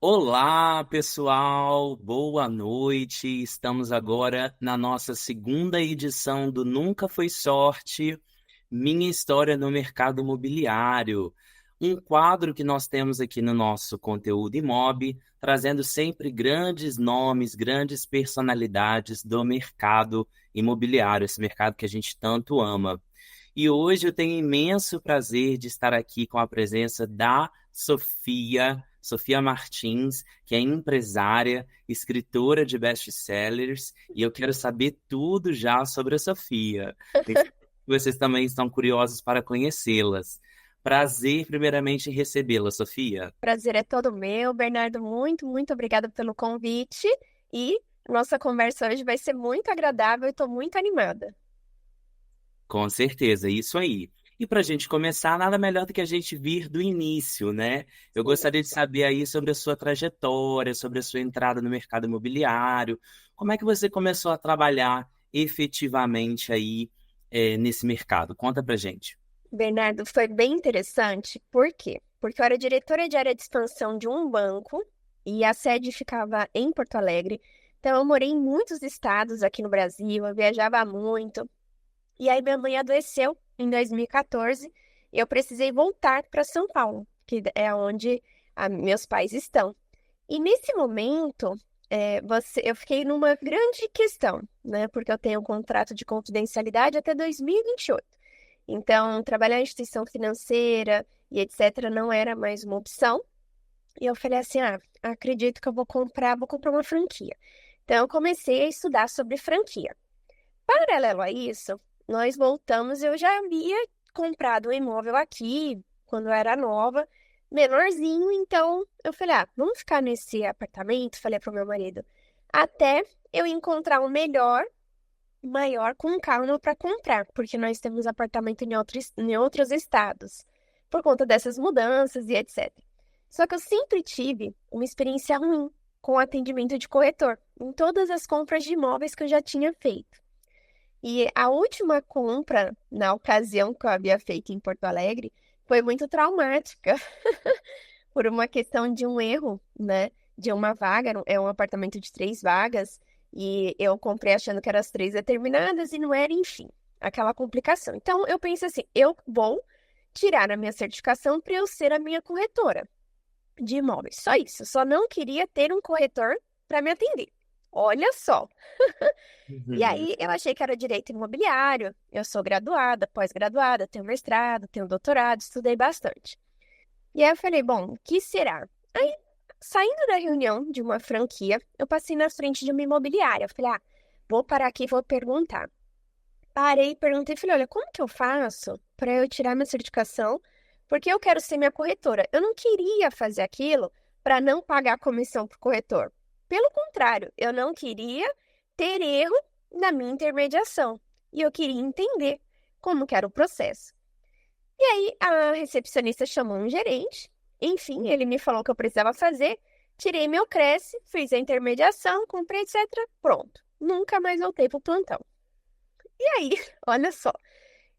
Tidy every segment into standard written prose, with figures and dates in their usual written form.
Olá, pessoal, boa noite. Estamos agora na nossa segunda edição do Nunca Foi Sorte, Minha História no Mercado Imobiliário. Um quadro que nós temos aqui no nosso conteúdo Imob, trazendo sempre grandes nomes, grandes personalidades do mercado imobiliário, esse mercado que a gente tanto ama. E hoje eu tenho imenso prazer de estar aqui com a presença da Sofia Martins, que é empresária, escritora de best-sellers, e eu quero saber tudo já sobre a Sofia. Tenho certeza que vocês também estão curiosos para conhecê-las. Prazer, primeiramente, em recebê-la, Sofia. Prazer é todo meu, Bernardo. Muito obrigada pelo convite. E nossa conversa hoje vai ser muito agradável e estou muito animada. Com certeza, isso aí. E para a gente começar, nada melhor do que a gente vir do início, né? Eu Sim. gostaria de saber aí sobre a sua trajetória, sobre a sua entrada no mercado imobiliário. Como é que você começou a trabalhar efetivamente aí, nesse mercado? Conta pra gente. Bernardo, foi bem interessante. Por quê? Porque eu era diretora de área de expansão de um banco e a sede ficava em Porto Alegre. Então, eu morei em muitos estados aqui no Brasil, eu viajava muito. E aí, minha mãe adoeceu em 2014 e eu precisei voltar para São Paulo, que é onde meus pais estão. E nesse momento, eu fiquei numa grande questão, né? Porque eu tenho um contrato de confidencialidade até 2028. Então, trabalhar em instituição financeira e etc. não era mais uma opção. E eu falei assim, acredito que eu vou comprar uma franquia. Então, eu comecei a estudar sobre franquia. Paralelo a isso, nós voltamos, eu já havia comprado um imóvel aqui, quando eu era nova, menorzinho, então eu falei, vamos ficar nesse apartamento, falei pro meu marido, até eu encontrar um melhor, maior, com calma para comprar, porque nós temos apartamento em outros estados, por conta dessas mudanças e etc. Só que eu sempre tive uma experiência ruim com o atendimento de corretor, em todas as compras de imóveis que eu já tinha feito. E a última compra, na ocasião que eu havia feito em Porto Alegre, foi muito traumática, por uma questão de um erro, né? De uma vaga, é um apartamento de 3 vagas, e eu comprei achando que eram as 3 determinadas e não era, enfim, aquela complicação. Então, eu penso assim, eu vou tirar a minha certificação para eu ser a minha corretora de imóveis. Só isso, eu só não queria ter um corretor para me atender. Olha só. E Uhum. aí eu achei que era direito imobiliário. Eu sou graduada, pós-graduada, tenho mestrado, tenho doutorado, estudei bastante. E aí eu falei, bom, o que será? Aí, saindo da reunião de uma franquia, eu passei na frente de uma imobiliária. Eu falei, vou parar aqui e vou perguntar. Parei, perguntei, falei, olha, como que eu faço para eu tirar minha certificação? Porque eu quero ser minha corretora. Eu não queria fazer aquilo para não pagar comissão para o corretor. Pelo contrário, eu não queria ter erro na minha intermediação. E eu queria entender como que era o processo. E aí a recepcionista chamou um gerente. Enfim, ele me falou o que eu precisava fazer. Tirei meu Cresce, fiz a intermediação, comprei, etc. Pronto. Nunca mais voltei para o plantão. E aí, olha só,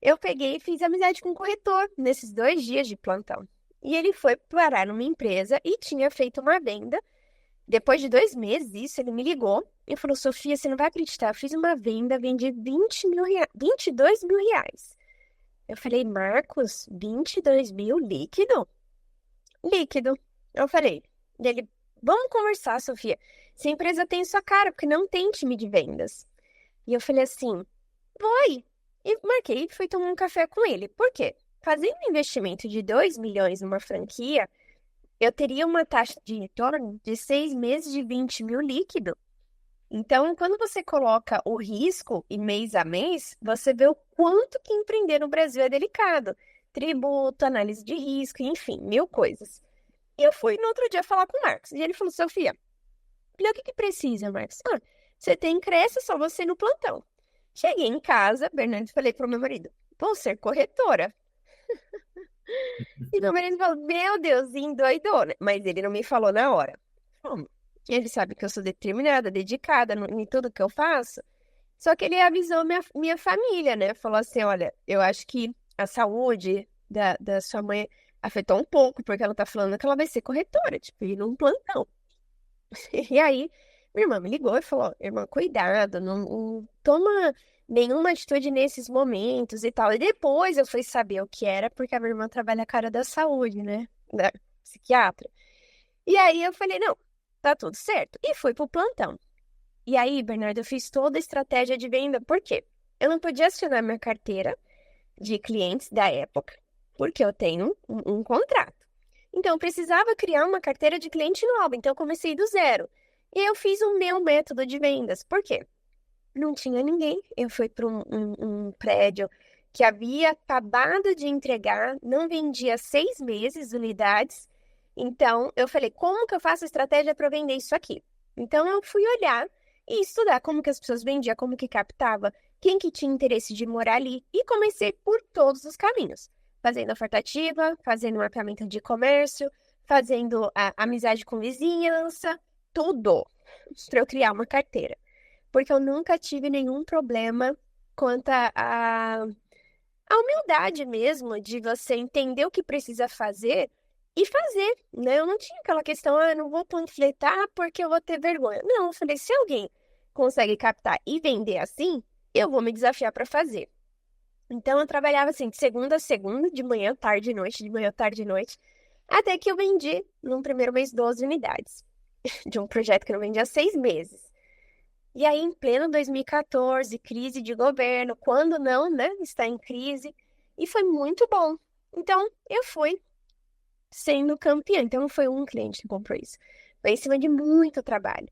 eu peguei e fiz amizade com o corretor nesses 2 dias de plantão. E ele foi parar numa empresa e tinha feito uma venda. Depois de 2 meses, isso, ele me ligou e falou: Sofia, você não vai acreditar, eu fiz uma venda, vendi 20 mil reais, 22 mil reais. Eu falei, Marcos, 22 mil líquido? Líquido. Eu falei, dele, vamos conversar, Sofia. Se a empresa tem sua cara, porque não tem time de vendas. E eu falei assim, foi. E marquei e fui tomar um café com ele. Por quê? Fazendo um investimento de 2 milhões numa franquia, eu teria uma taxa de retorno de 6 meses de 20 mil líquido. Então, quando você coloca o risco e mês a mês, você vê o quanto que empreender no Brasil é delicado. Tributo, análise de risco, enfim, mil coisas. E eu fui no outro dia falar com o Marcos. E ele falou, Sofia, o que que precisa, Marcos? Você tem creche, é só você ir no plantão. Cheguei em casa, Bernardo, falei pro meu marido, vou ser corretora. E meu marido falou, meu Deus, endoidou, né? Mas ele não me falou na hora. Como? Ele sabe que eu sou determinada, dedicada em tudo que eu faço. Só que ele avisou minha família, né? Falou assim, olha, eu acho que a saúde da sua mãe afetou um pouco, porque ela tá falando que ela vai ser corretora, tipo, ir num plantão. E aí, minha irmã me ligou e falou: irmã, cuidado, não toma nenhuma atitude nesses momentos e tal. E depois eu fui saber o que era, porque a minha irmã trabalha com a área da saúde, né? Da psiquiatra. E aí eu falei: não, tá tudo certo. E fui pro plantão. E aí, Bernardo, eu fiz toda a estratégia de venda, por quê? Eu não podia acionar minha carteira de clientes da época, porque eu tenho um contrato. Então, eu precisava criar uma carteira de cliente nova, então eu comecei do zero. E eu fiz o meu método de vendas. Por quê? Não tinha ninguém. Eu fui para um prédio que havia acabado de entregar, não vendia 6 meses unidades. Então, eu falei, como que eu faço estratégia para vender isso aqui? Então, eu fui olhar e estudar como que as pessoas vendiam, como que captava, quem que tinha interesse de morar ali. E comecei por todos os caminhos. Fazendo oferta ativa, fazendo mapeamento de comércio, fazendo amizade com vizinhança, tudo para eu criar uma carteira porque eu nunca tive nenhum problema quanto à humildade mesmo de você entender o que precisa fazer e fazer, né? Eu não tinha aquela questão, eu não vou panfletar porque eu vou ter vergonha. Não, eu falei, se alguém consegue captar e vender assim, eu vou me desafiar para fazer. Então, eu trabalhava assim, de segunda a segunda, de manhã, tarde e noite, de manhã, tarde e noite, até que eu vendi, num primeiro mês, 12 unidades, de um projeto que eu não vendia há 6 meses. E aí, em pleno 2014, crise de governo, quando não, né? Está em crise. E foi muito bom. Então, eu fui sendo campeã. Então, não foi um cliente que comprou isso. Foi em cima de muito trabalho.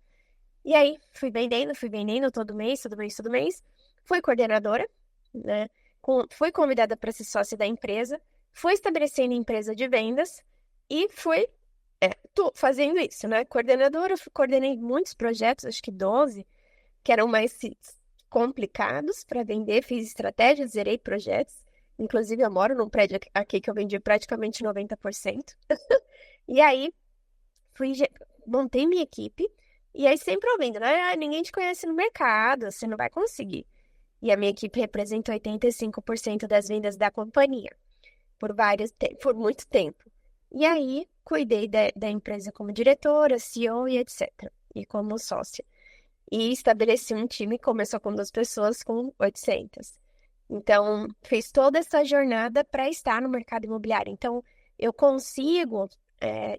E aí, fui vendendo todo mês, todo mês, todo mês. Fui coordenadora, né? Fui convidada para ser sócia da empresa. Fui estabelecendo empresa de vendas. E fui fazendo isso, né? Coordenadora, coordenei muitos projetos, acho que 12 que eram mais complicados para vender, fiz estratégias, zerei projetos. Inclusive, eu moro num prédio aqui que eu vendi praticamente 90%. E aí, fui, montei minha equipe, e aí sempre ouvindo, né? Ah, ninguém te conhece no mercado, você não vai conseguir. E a minha equipe representa 85% das vendas da companhia, por muito tempo. E aí, cuidei da empresa como diretora, CEO e etc. E como sócia. E estabeleci um time que começou com 2 pessoas, com 800. Então, fiz toda essa jornada para estar no mercado imobiliário. Então, eu consigo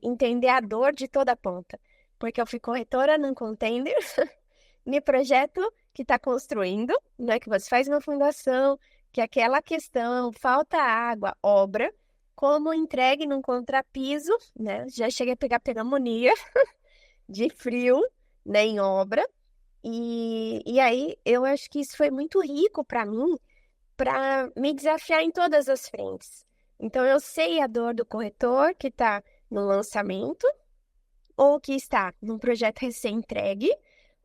entender a dor de toda a ponta. Porque eu fui corretora num contender, me projeto que está construindo, né? Que você faz uma fundação, que aquela questão, falta água, obra, como entregue num contrapiso, né? Já cheguei a pegar pneumonia de frio, né, em obra. E aí eu acho que isso foi muito rico para me desafiar em todas as frentes. Então eu sei a dor do corretor que está no lançamento, ou que está num projeto recém-entregue,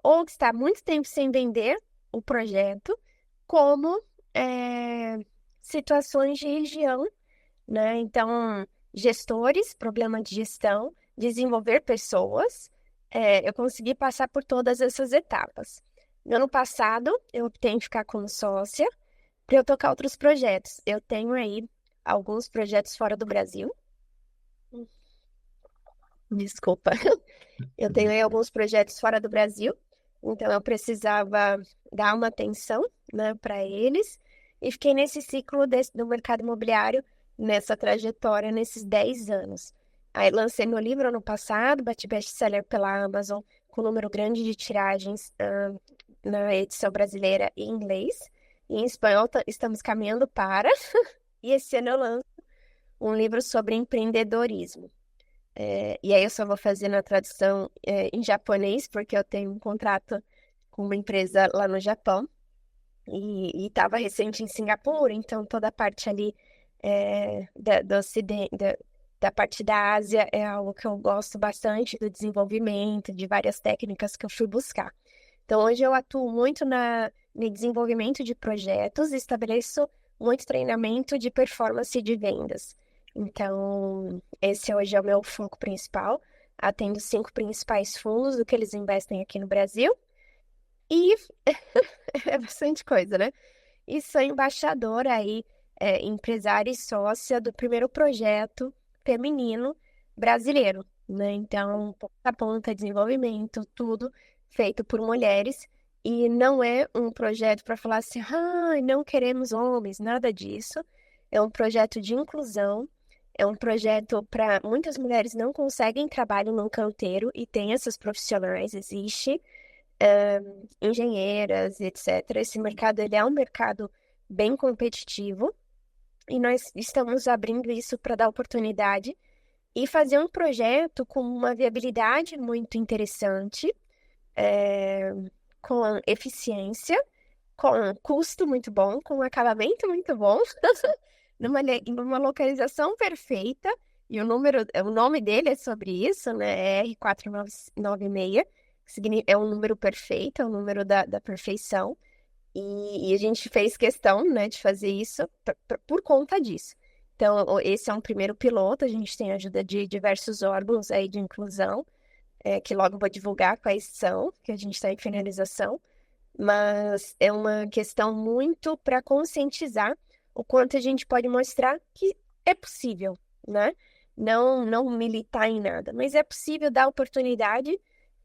ou que está há muito tempo sem vender o projeto, como situações de região, né? Então, gestores, problema de gestão, desenvolver pessoas, eu consegui passar por todas essas etapas. No ano passado, eu optei em ficar como sócia para eu tocar outros projetos. Eu tenho aí alguns projetos fora do Brasil. Desculpa. Eu tenho aí alguns projetos fora do Brasil, então eu precisava dar uma atenção, né, para eles. E fiquei nesse ciclo do mercado imobiliário, nessa trajetória, nesses 10 anos. Aí lancei meu livro ano passado, bati best-seller pela Amazon, com um número grande de tiragens na edição brasileira em inglês. E em espanhol estamos caminhando para. E esse ano eu lanço um livro sobre empreendedorismo. E aí eu só vou fazer na tradução em japonês, porque eu tenho um contrato com uma empresa lá no Japão. E estava recente em Singapura, então toda a parte ali do Ocidente, da parte da Ásia é algo que eu gosto bastante do desenvolvimento, de várias técnicas que eu fui buscar. Então hoje eu atuo muito no desenvolvimento de projetos, estabeleço muito treinamento de performance de vendas. Então, esse hoje é o meu foco principal. Atendo 5 principais fundos do que eles investem aqui no Brasil. E é bastante coisa, né? E sou embaixadora aí, empresária e sócia do primeiro projeto feminino brasileiro, né? Então, ponta a ponta, desenvolvimento, tudo feito por mulheres. E não é um projeto para falar assim, ah, não queremos homens, nada disso. É um projeto de inclusão, é um projeto para muitas mulheres não conseguem trabalho num canteiro e tem essas profissionais, existe engenheiras, etc. Esse mercado ele é um mercado bem competitivo e nós estamos abrindo isso para dar oportunidade e fazer um projeto com uma viabilidade muito interessante, é, com eficiência, com custo muito bom, com acabamento muito bom, numa localização perfeita, e o nome dele é sobre isso, né? É R496, é um número perfeito, é um número da perfeição. E a gente fez questão, né, de fazer isso por conta disso. Então, esse é um primeiro piloto, a gente tem a ajuda de diversos órgãos aí de inclusão, que logo vou divulgar quais são, que a gente está em finalização, mas é uma questão muito para conscientizar o quanto a gente pode mostrar que é possível, né? Não militar em nada, mas é possível dar oportunidade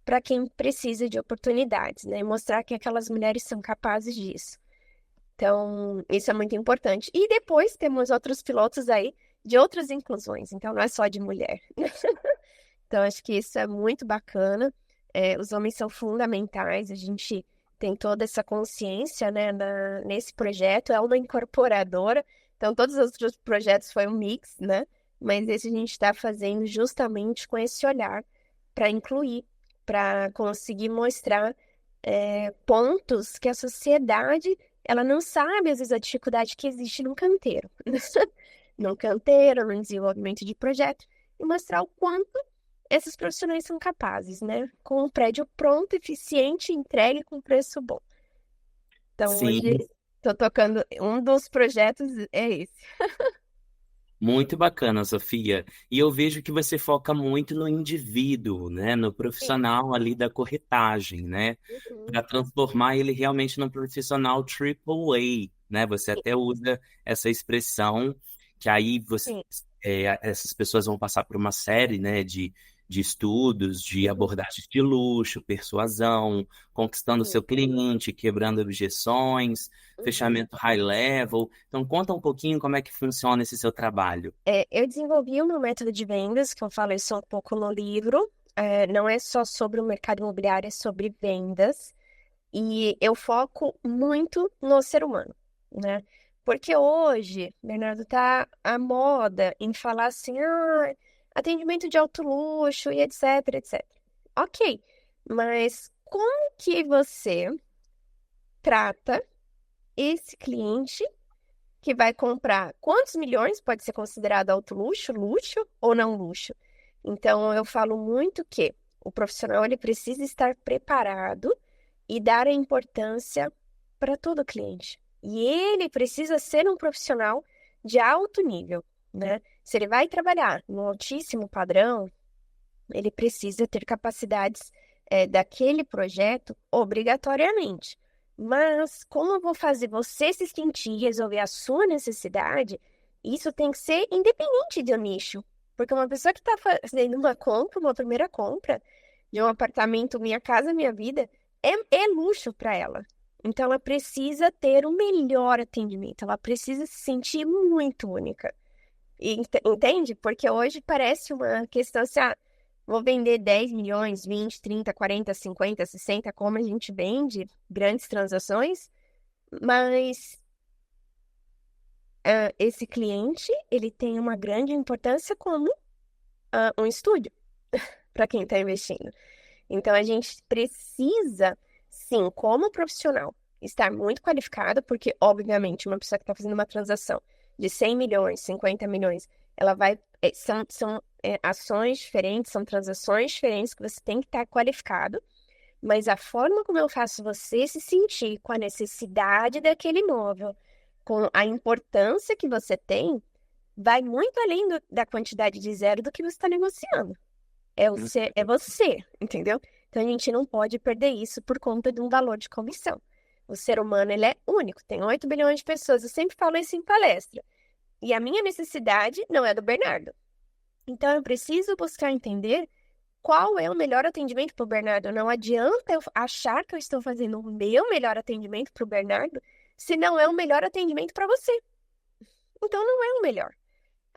para quem precisa de oportunidades, né? E mostrar que aquelas mulheres são capazes disso. Então, isso é muito importante. E depois temos outros pilotos aí de outras inclusões, então não é só de mulher. Então, acho que isso é muito bacana. Os homens são fundamentais, a gente tem toda essa consciência, né, nesse projeto. É uma incorporadora, então todos os outros projetos foi um mix, né? Mas esse a gente está fazendo justamente com esse olhar para incluir, para conseguir mostrar pontos que a sociedade ela não sabe, às vezes, a dificuldade que existe num canteiro. Num canteiro, no desenvolvimento de projeto, e mostrar o quanto esses profissionais são capazes, né? Com um prédio pronto, eficiente, entregue com preço bom. Então, hoje, Sim, estou tocando, um dos projetos é esse. muito bacana, Sofia. E eu vejo que você foca muito no indivíduo, né? No Sim. profissional ali da corretagem, né? Uhum. Para transformar ele realmente num profissional triple A, né? Você Sim. até usa essa expressão que aí Sim. essas pessoas vão passar por uma série, né, de estudos, de Uhum. abordagens de luxo, persuasão, conquistando Sim. seu cliente, quebrando objeções, Uhum. fechamento high level. Então, conta um pouquinho como é que funciona esse seu trabalho. Eu desenvolvi o meu método de vendas, que eu falei só um pouco no livro. Não é só sobre o mercado imobiliário, é sobre vendas. E eu foco muito no ser humano, né? Porque hoje, Bernardo, tá a moda em falar assim, ah, atendimento de alto luxo e etc, etc. Ok, mas como que você trata esse cliente que vai comprar quantos milhões pode ser considerado alto luxo, luxo ou não luxo? Então, eu falo muito que o profissional ele precisa estar preparado e dar a importância para todo cliente. E ele precisa ser um profissional de alto nível, né? Se ele vai trabalhar no altíssimo padrão, ele precisa ter capacidades, daquele projeto obrigatoriamente. Mas como eu vou fazer você se sentir e resolver a sua necessidade, isso tem que ser independente do nicho. Porque uma pessoa que está fazendo uma compra, uma primeira compra de um apartamento, Minha Casa Minha Vida, é luxo para ela. Então ela precisa ter o melhor atendimento, ela precisa se sentir muito única. Entende? Porque hoje parece uma questão assim, ah, vou vender 10 milhões, 20, 30, 40, 50, 60, como a gente vende, grandes transações, mas esse cliente, ele tem uma grande importância como um estúdio para quem está investindo. Então, a gente precisa, sim, como profissional, estar muito qualificado, porque, obviamente, uma pessoa que está fazendo uma transação de 100 milhões, 50 milhões, ela vai. São ações diferentes, são transações diferentes que você tem que estar qualificado, mas a forma como eu faço você se sentir com a necessidade daquele imóvel, com a importância que você tem, vai muito além da quantidade de zero do que você está negociando. É você, entendeu? Então a gente não pode perder isso por conta de um valor de comissão. O ser humano, ele é único, tem 8 bilhões de pessoas. Eu sempre falo isso em palestra. E a minha necessidade não é do Bernardo. Então, eu preciso buscar entender qual é o melhor atendimento para o Bernardo. Não adianta eu achar que eu estou fazendo o meu melhor atendimento para o Bernardo se não é o melhor atendimento para você. Então, não é o melhor.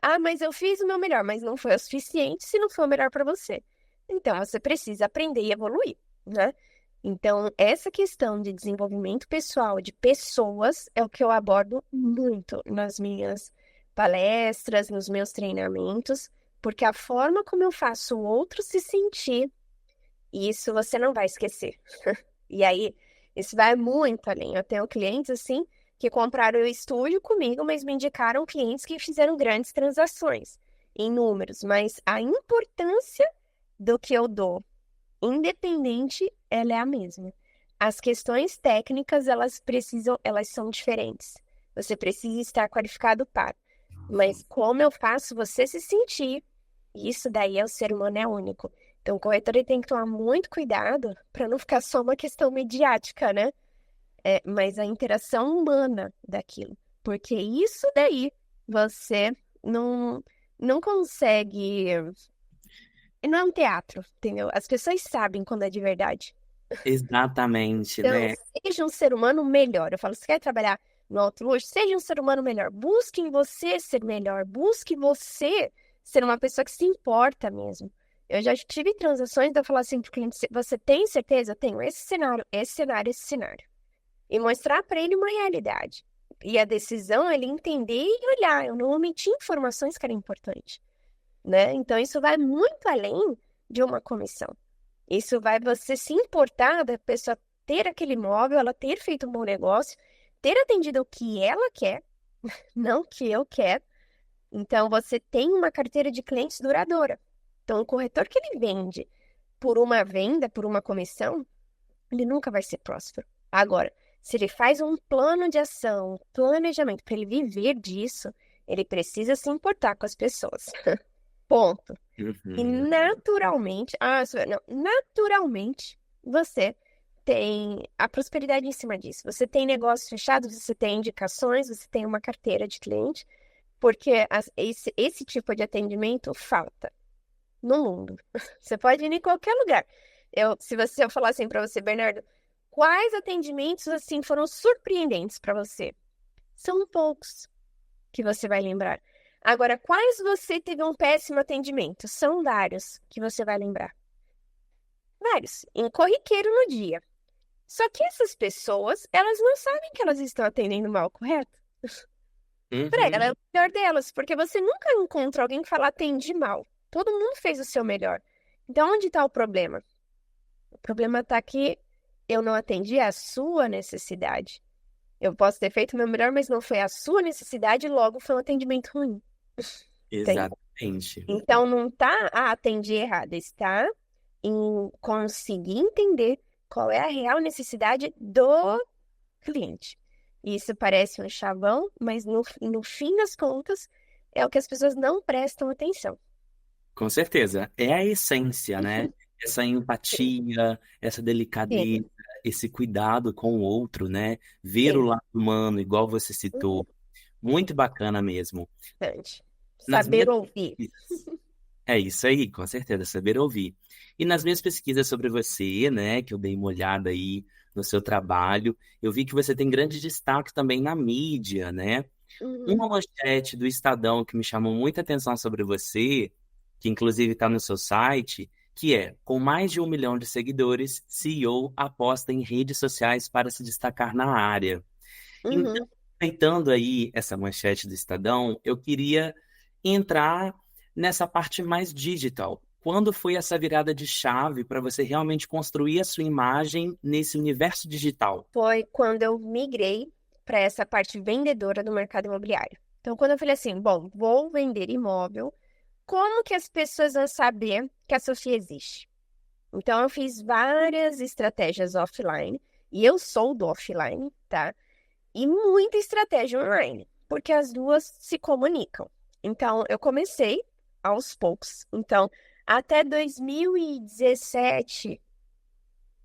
Ah, mas eu fiz o meu melhor, mas não foi o suficiente se não foi o melhor para você. Então, você precisa aprender e evoluir, né? Então, essa questão de desenvolvimento pessoal de pessoas é o que eu abordo muito nas minhas palestras, nos meus treinamentos, porque a forma como eu faço o outro se sentir, isso você não vai esquecer. E aí, isso vai muito além. Eu tenho clientes assim que compraram o estúdio comigo, mas me indicaram clientes que fizeram grandes transações em números, mas a importância do que eu dou, independente, ela é a mesma. As questões técnicas, elas são diferentes. Você precisa estar qualificado para. Mas como eu faço você se sentir, isso daí o ser humano é único. Então, o corretor ele tem que tomar muito cuidado para não ficar só uma questão midiática, né? Mas a interação humana daquilo. Porque isso daí você não, não consegue. Não é um teatro, entendeu? As pessoas sabem quando é de verdade. Exatamente, Então, né? seja um ser humano melhor. Eu falo, você quer trabalhar no alto luxo? Seja um ser humano melhor. Busque em você ser melhor. Busque você ser uma pessoa que se importa mesmo. Eu já tive transações de eu falar assim para o cliente, você tem certeza? Eu tenho esse cenário, esse cenário, esse cenário. E mostrar para ele uma realidade. E a decisão é ele entender e olhar. Eu não omiti informações que eram importantes, né? Então, isso vai muito além de uma comissão. Isso vai você se importar da pessoa ter aquele imóvel, ela ter feito um bom negócio, ter atendido o que ela quer, não o que eu quero. Então, você tem uma carteira de clientes duradoura. Então, o corretor que ele vende por uma venda, por uma comissão, ele nunca vai ser próspero. Agora, se ele faz um plano de ação, um planejamento para ele viver disso, ele precisa se importar com as pessoas. Ponto. E Uhum. naturalmente, não, naturalmente, você tem a prosperidade em cima disso. Você tem negócios fechados, você tem indicações, você tem uma carteira de cliente, porque esse tipo de atendimento falta no mundo. Você pode ir em qualquer lugar. Se eu falar assim para você, Bernardo, quais atendimentos assim foram surpreendentes para você? São poucos que você vai lembrar. Agora, quais você teve um péssimo atendimento? São vários que você vai lembrar. Vários, em corriqueiro no dia. Só que essas pessoas, elas não sabem que elas estão atendendo mal, correto? Pra ela é Uhum. o melhor delas, porque você nunca encontra alguém que fala atende mal. Todo mundo fez o seu melhor. Então, onde está o problema? O problema está que eu não atendi a sua necessidade. Eu posso ter feito o meu melhor, mas não foi a sua necessidade, logo foi um atendimento ruim. Entende? Exatamente. Então, não está atendi errado, está em conseguir entender qual é a real necessidade do cliente. Isso parece um chavão, mas no fim das contas é o que as pessoas não prestam atenção. Com certeza. É a essência, né? Essa Sim, empatia, essa sim, delicadeza, esse cuidado com o outro, né? Ver o sim. lado humano, igual você citou. Muito bacana mesmo. Importante. Nas Saber minhas ouvir. pesquisas. É isso aí, com certeza, saber ouvir. E nas minhas pesquisas sobre você, né, que eu dei uma olhada aí no seu trabalho, eu vi que você tem grande destaque também na mídia, né? Uhum, Uma manchete do Estadão que me chamou muita atenção sobre você, que inclusive está no seu site, que é: com mais de 1 milhão de seguidores, CEO aposta em redes sociais para se destacar na área. Então, uhum. aproveitando aí essa manchete do Estadão, eu queria entrar nessa parte mais digital. Quando foi essa virada de chave para você realmente construir a sua imagem nesse universo digital? Foi quando eu migrei para essa parte vendedora do mercado imobiliário. Então, quando eu falei assim, bom, vou vender imóvel, como que as pessoas vão saber que a Sofia existe? Então, eu fiz várias estratégias offline, e eu sou do offline, tá? E muita estratégia online, porque as duas se comunicam. Então, eu comecei aos poucos. Então, até 2017,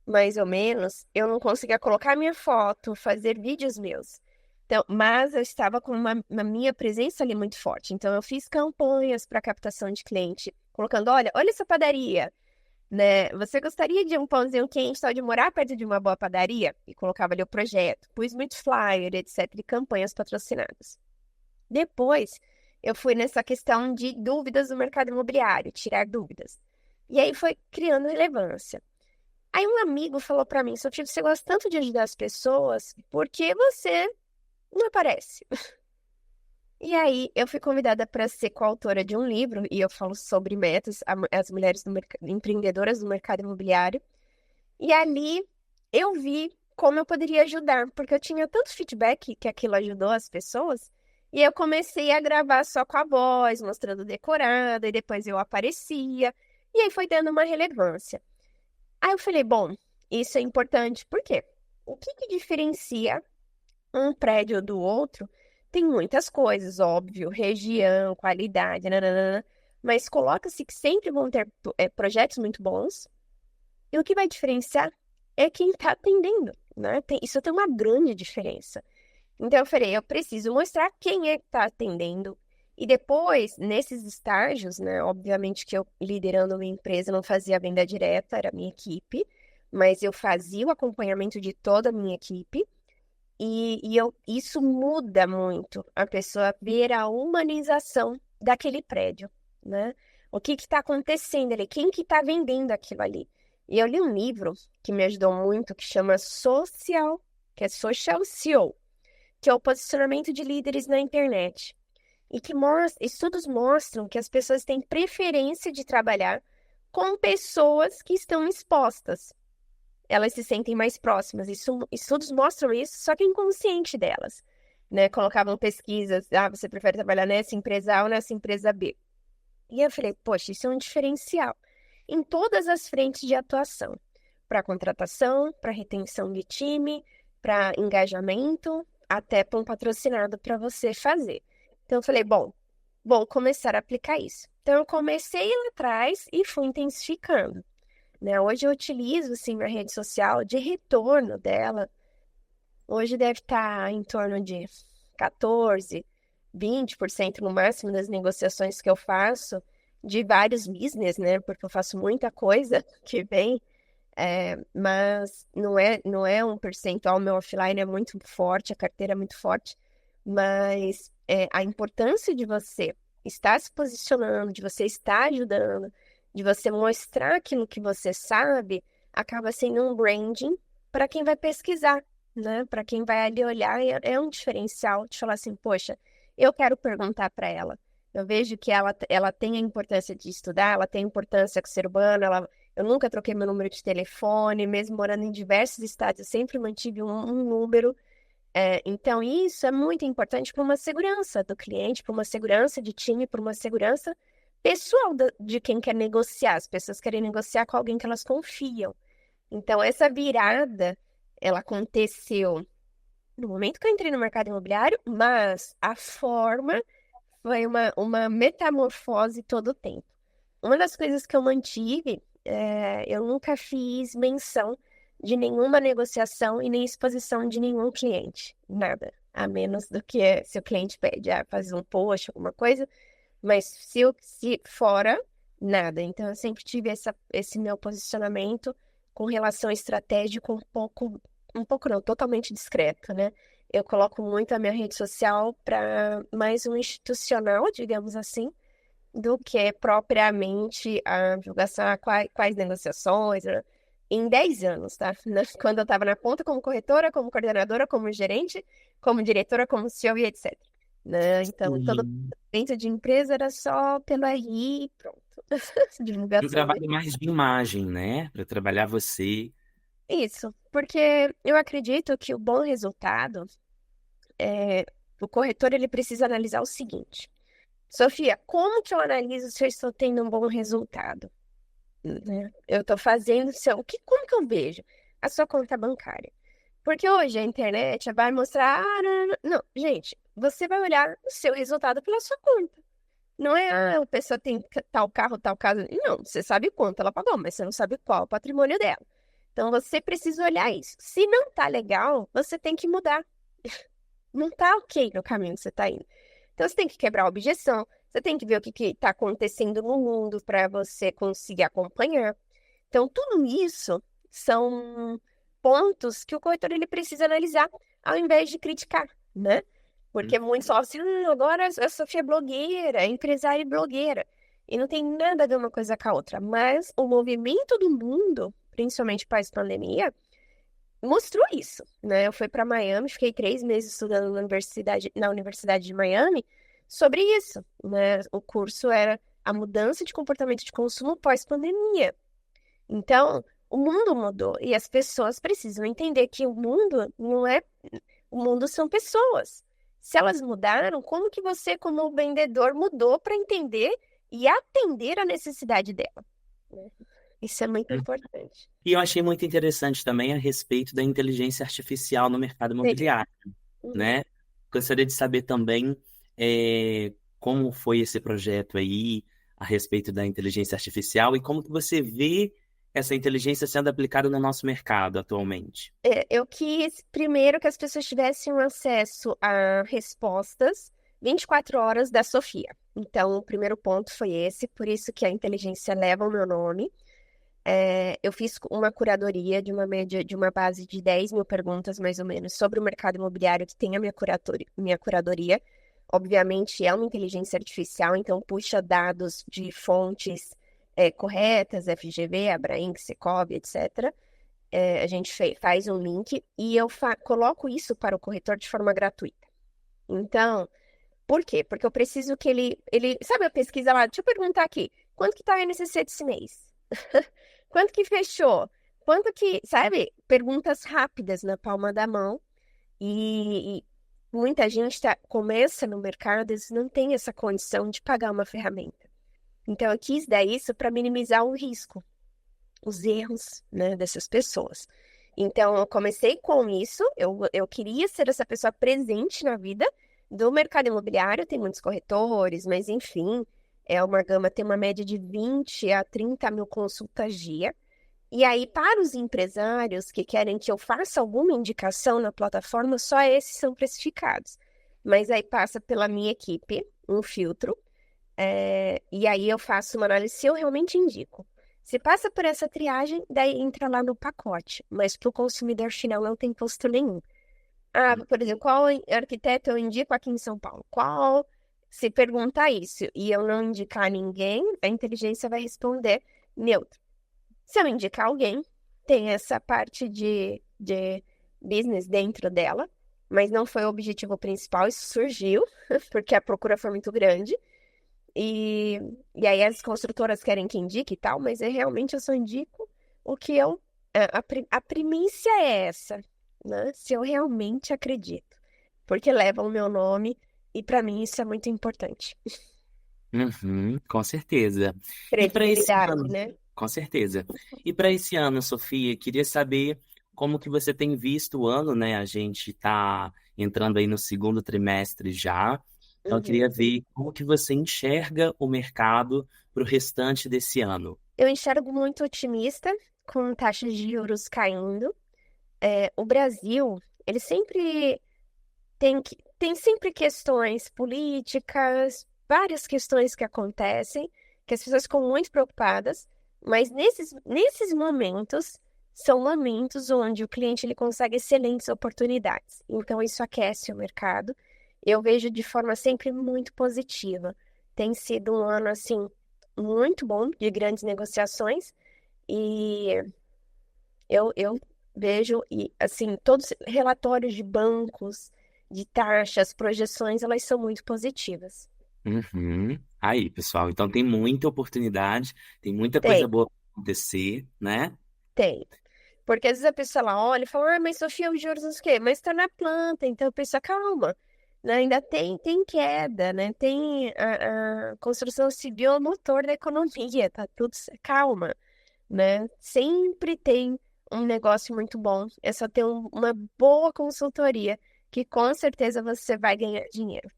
mais ou menos, eu não conseguia colocar minha foto, fazer vídeos meus. Então, mas eu estava com uma minha presença ali muito forte. Então, eu fiz campanhas para captação de cliente, colocando, olha essa padaria, né? Você gostaria de um pãozinho quente, tal, de morar perto de uma boa padaria? E colocava ali o projeto. Pus muito flyer, etc, e campanhas patrocinadas. Depois, eu fui nessa questão de dúvidas do mercado imobiliário, tirar dúvidas. E aí foi criando relevância. Aí um amigo falou para mim, Sofia, você gosta tanto de ajudar as pessoas, por que você não aparece? E aí eu fui convidada para ser coautora de um livro, e eu falo sobre metas, as mulheres empreendedoras do mercado imobiliário. E ali eu vi como eu poderia ajudar, porque eu tinha tanto feedback que aquilo ajudou as pessoas, e eu comecei a gravar só com a voz, mostrando decorada, e depois eu aparecia, e aí foi dando uma relevância. Aí eu falei, bom, isso é importante, por quê? O que que diferencia um prédio do outro? Tem muitas coisas, óbvio, região, qualidade, nananana, mas coloca-se que sempre vão ter projetos muito bons, e o que vai diferenciar é quem está atendendo, né? Isso tem uma grande diferença. Então, eu falei, eu preciso mostrar quem é que está atendendo. E depois, nesses estágios, né? Obviamente que eu, liderando uma empresa, não fazia a venda direta, era a minha equipe, mas eu fazia o acompanhamento de toda a minha equipe. Isso muda muito a pessoa ver a humanização daquele prédio, né? O que está acontecendo ali? Quem que está vendendo aquilo ali? E eu li um livro que me ajudou muito, que chama Social, que é Social CEO, que é o posicionamento de líderes na internet. E que estudos mostram que as pessoas têm preferência de trabalhar com pessoas que estão expostas. Elas se sentem mais próximas. Estudos mostram isso, só que é inconsciente delas, né? Colocavam pesquisas, você prefere trabalhar nessa empresa A ou nessa empresa B? E eu falei, poxa, isso é um diferencial em todas as frentes de atuação, para contratação, para retenção de time, para engajamento, até para um patrocinado para você fazer. Então eu falei, bom, vou começar a aplicar isso. Então eu comecei lá atrás e fui intensificando, né? Hoje eu utilizo, sim, minha rede social de retorno dela. Hoje deve estar em torno de 14, 20% no máximo das negociações que eu faço, de vários business, né? Porque eu faço muita coisa que vem, mas não é um percentual. O meu offline é muito forte, a carteira é muito forte, mas a importância de você estar se posicionando, de você estar ajudando, de você mostrar aquilo que você sabe, acaba sendo um branding para quem vai pesquisar, né? Para quem vai ali olhar, é um diferencial de falar assim, poxa, eu quero perguntar para ela. Eu vejo que ela tem a importância de estudar, ela tem a importância com o ser humano, eu nunca troquei meu número de telefone, mesmo morando em diversos estados, eu sempre mantive um número. Então, isso é muito importante para uma segurança do cliente, para uma segurança de time, para uma segurança pessoal de quem quer negociar. As pessoas querem negociar com alguém que elas confiam. Então, essa virada, ela aconteceu no momento que eu entrei no mercado imobiliário, mas a forma foi uma metamorfose todo o tempo. Uma das coisas que eu mantive, eu nunca fiz menção de nenhuma negociação e nem exposição de nenhum cliente, nada. A menos do que se o cliente pede, fazer um post, alguma coisa, mas se fora, nada. Então, eu sempre tive esse meu posicionamento com relação estratégico um pouco não, totalmente discreto, né? Eu coloco muito a minha rede social para mais um institucional, digamos assim, do que propriamente a divulgação, quais negociações, né? Em 10 anos, tá? Quando eu estava na ponta como corretora, como coordenadora, como gerente, como diretora, como CEO e etc. Né? Então, todo Sim. dentro de empresa era só pelo RI e pronto. Eu Divulgação trabalho mais de imagem, né? Para trabalhar você. Isso, porque eu acredito que o bom resultado, é, o corretor ele precisa analisar o seguinte: Sofia, como que eu analiso se eu estou tendo um bom resultado? Né? Eu estou fazendo como que eu vejo a sua conta bancária? Porque hoje a internet vai mostrar, não, não, gente, você vai olhar o seu resultado pela sua conta. Não é, a pessoa tem tal carro, tal casa. Não, você sabe quanto ela pagou, mas você não sabe qual é o patrimônio dela. Então você precisa olhar isso. Se não tá legal, você tem que mudar. não tá ok no caminho que você tá indo. Então, você tem que quebrar a objeção, você tem que ver o que está acontecendo no mundo para você conseguir acompanhar. Então, tudo isso são pontos que o corretor ele precisa analisar ao invés de criticar, né? Porque muitos falam assim, agora a Sofia é blogueira, é empresária e blogueira. E não tem nada a ver uma coisa com a outra. Mas o movimento do mundo, principalmente pós-pandemia, mostrou isso, né? Eu fui para Miami, fiquei 3 meses estudando na Universidade de Miami sobre isso, né? O curso era a mudança de comportamento de consumo pós-pandemia. Então, o mundo mudou e as pessoas precisam entender que o mundo não é... O mundo são pessoas. Se elas mudaram, como que você, como vendedor, mudou para entender e atender a necessidade dela, né? Isso é muito importante. E eu achei muito interessante também a respeito da inteligência artificial no mercado Sim. imobiliário, Uhum. né? Gostaria de saber também como foi esse projeto aí a respeito da inteligência artificial e como que você vê essa inteligência sendo aplicada no nosso mercado atualmente. Eu quis primeiro que as pessoas tivessem um acesso a respostas 24 horas da Sofia. Então, o primeiro ponto foi esse, por isso que a inteligência leva o meu nome. Eu fiz uma curadoria de uma média de uma base de 10 mil perguntas, mais ou menos, sobre o mercado imobiliário que tem a minha curadoria. Obviamente, é uma inteligência artificial, então puxa dados de fontes corretas, FGV, Abrainc, Secovi, etc. A gente faz um link e eu coloco isso para o corretor de forma gratuita. Então, por quê? Porque eu preciso que ele... Sabe a pesquisa lá? Deixa eu perguntar aqui. Quanto que tá a NCC desse mês? Quanto que fechou? Quanto que... Sabe? Perguntas rápidas na palma da mão. E muita gente começa no mercado, às vezes não tem essa condição de pagar uma ferramenta. Então, eu quis dar isso para minimizar o risco, os erros, né, dessas pessoas. Então, eu comecei com isso, eu queria ser essa pessoa presente na vida do mercado imobiliário, tem muitos corretores, mas enfim, é uma gama, tem uma média de 20 a 30 mil consultas dia. E aí, para os empresários que querem que eu faça alguma indicação na plataforma, só esses são precificados. Mas aí passa pela minha equipe, um filtro, e aí eu faço uma análise se eu realmente indico. Se passa por essa triagem, daí entra lá no pacote, mas para o consumidor final não tem custo nenhum. Por exemplo, qual arquiteto eu indico aqui em São Paulo? Qual? Se perguntar isso e eu não indicar ninguém, a inteligência vai responder neutro. Se eu indicar alguém, tem essa parte de business dentro dela, mas não foi o objetivo principal, isso surgiu, porque a procura foi muito grande. E, e aí as construtoras querem que indique e tal, mas realmente eu só indico o que eu. A primícia é essa, né? Se eu realmente acredito. Porque leva o meu nome e para mim isso é muito importante. Uhum, com certeza. E para esse Credibilidade, ano, né? com certeza. E para esse ano, Sofia, queria saber como que você tem visto o ano, né? A gente está entrando aí no segundo trimestre já. Então, eu queria Uhum. ver como que você enxerga o mercado para o restante desse ano. Eu enxergo muito otimista com taxas de juros caindo. O Brasil, ele sempre tem sempre questões políticas, várias questões que acontecem, que as pessoas ficam muito preocupadas, mas nesses momentos, são momentos onde o cliente ele consegue excelentes oportunidades. Então, isso aquece o mercado. Eu vejo de forma sempre muito positiva. Tem sido um ano, assim, muito bom de grandes negociações e eu vejo, e assim, todos os relatórios de bancos, de taxas, projeções, elas são muito positivas. Uhum. Aí, pessoal, então tem muita oportunidade, tem muita coisa Tem, boa para acontecer, né? tem. Porque às vezes a pessoa lá olha e fala, mas Sofia, os juros não sei o quê, mas está na planta, então a pessoa, calma, né? Ainda tem queda, né? Tem a construção civil é o motor da economia, tá tudo, calma, né? Sempre tem um negócio muito bom, é só ter uma boa consultoria, que com certeza você vai ganhar dinheiro.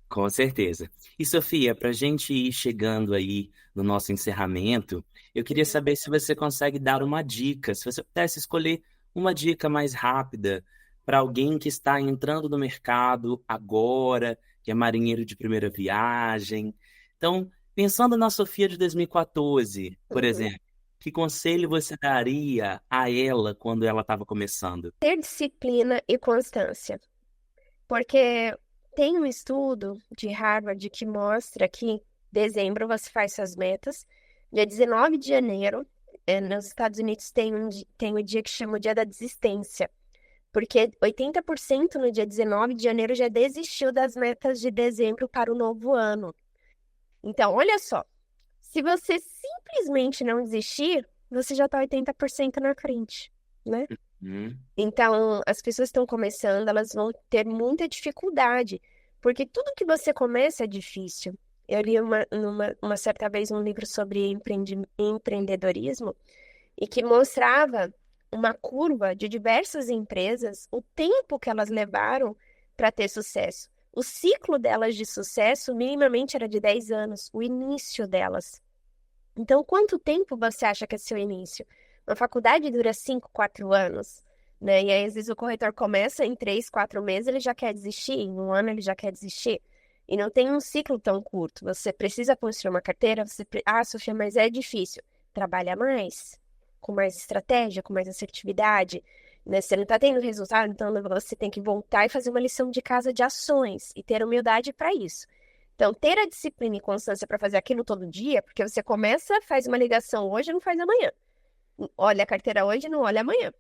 Com certeza. E Sofia, para a gente ir chegando aí no nosso encerramento, eu queria Uhum. saber se você consegue dar uma dica, se você pudesse escolher uma dica mais rápida para alguém que está entrando no mercado agora, que é marinheiro de primeira viagem. Então, pensando na Sofia de 2014, por Uhum. exemplo, que conselho você daria a ela quando ela estava começando? Ter disciplina e constância. Porque tem um estudo de Harvard que mostra que em dezembro você faz suas metas, dia 19 de janeiro, nos Estados Unidos tem um dia que chama o Dia da Desistência, porque 80% no dia 19 de janeiro já desistiu das metas de dezembro para o novo ano. Então, olha só, se você simplesmente não desistir, você já está 80% na frente, né? Hum, Então, as pessoas estão começando, elas vão ter muita dificuldade, porque tudo que você começa é difícil. Eu li uma certa vez um livro sobre empreendedorismo e que mostrava uma curva de diversas empresas, o tempo que elas levaram para ter sucesso. O ciclo delas de sucesso minimamente era de 10 anos, o início delas. Então, quanto tempo você acha que é seu início? Uma faculdade dura 5, 4 anos, né? E aí, às vezes, o corretor começa em 3, 4 meses, ele já quer desistir, em um ano ele já quer desistir. E não tem um ciclo tão curto. Você precisa construir uma carteira, Ah, Sofia, mas é difícil. Trabalha mais, com mais estratégia, com mais assertividade, né? Você não está tendo resultado, então você tem que voltar e fazer uma lição de casa de ações e ter humildade para isso. Então, ter a disciplina e constância para fazer aquilo todo dia, porque você começa, faz uma ligação hoje, não faz amanhã. Olha a carteira hoje, não olha amanhã.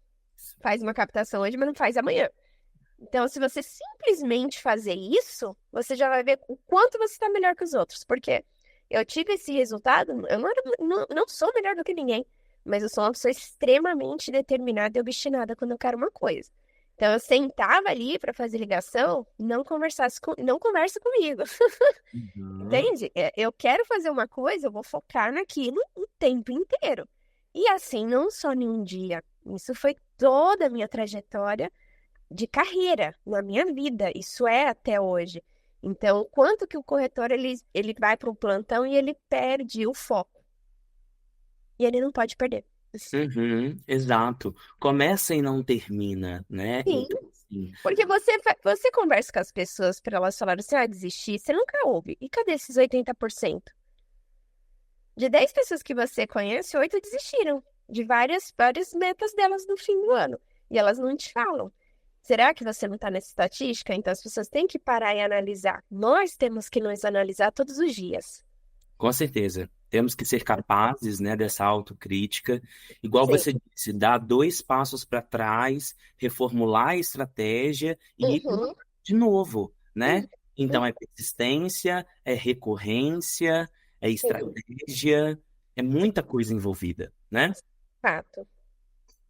Faz uma captação hoje, mas não faz amanhã. Então, se você simplesmente fazer isso, você já vai ver o quanto você está melhor que os outros. Porque eu tive esse resultado, eu não sou melhor do que ninguém, mas eu sou uma pessoa extremamente determinada e obstinada quando eu quero uma coisa. Então, eu sentava ali para fazer ligação, não conversa comigo. uhum. Entende? Eu quero fazer uma coisa, eu vou focar naquilo o tempo inteiro. E assim, não só em um dia. Isso foi toda a minha trajetória de carreira na minha vida. Isso é até hoje. Então, quanto que o corretor ele vai para o plantão e ele perde o foco. E ele não pode perder. Uhum, exato. Começa e não termina, né? Sim, Então, assim, porque você conversa com as pessoas para elas falarem assim, ah, desistir, você nunca ouve. E cadê esses 80%? De 10 pessoas que você conhece, 8 desistiram de várias metas delas no fim do ano. E elas não te falam. Será que você não está nessa estatística? Então as pessoas têm que parar e analisar. Nós temos que nos analisar todos os dias. com certeza. Temos que ser capazes, né, dessa autocrítica. Igual Sim. você disse, dar dois passos para trás, reformular a estratégia e Uhum. de novo, né? Uhum. Então, é persistência, é recorrência, é Sim. estratégia, é muita coisa envolvida, né? Fato.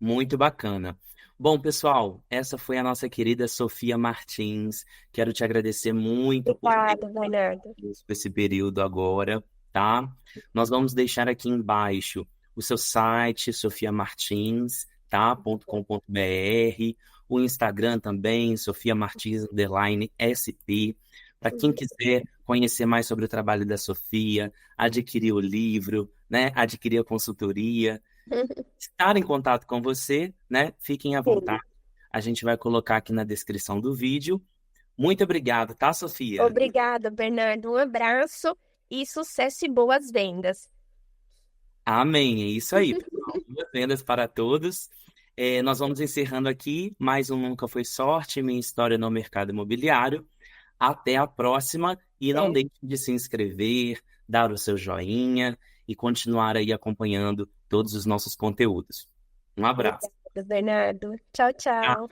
Muito bacana. Bom, pessoal, essa foi a nossa querida Sofia Martins. Quero te agradecer muito por ter Obrigada, Bernardo. esse período agora, tá? Nós vamos deixar aqui embaixo o seu site, sofiamartins, tá? .com.br, o Instagram também, Sofia Martins _SP. Para quem quiser conhecer mais sobre o trabalho da Sofia, adquirir o livro, né? Adquirir a consultoria, estar em contato com você, né? Fiquem à Sim. vontade. A gente vai colocar aqui na descrição do vídeo. Muito obrigado, tá, Sofia? Obrigada, Bernardo. Um abraço e sucesso e boas vendas. Amém. É isso aí, pessoal. Boas vendas para todos. Nós vamos encerrando aqui mais um Nunca Foi Sorte, minha história no mercado imobiliário. Até a próxima e não É. deixe de se inscrever, dar o seu joinha e continuar aí acompanhando todos os nossos conteúdos. Um abraço. Obrigada, Bernardo. Tchau, tchau.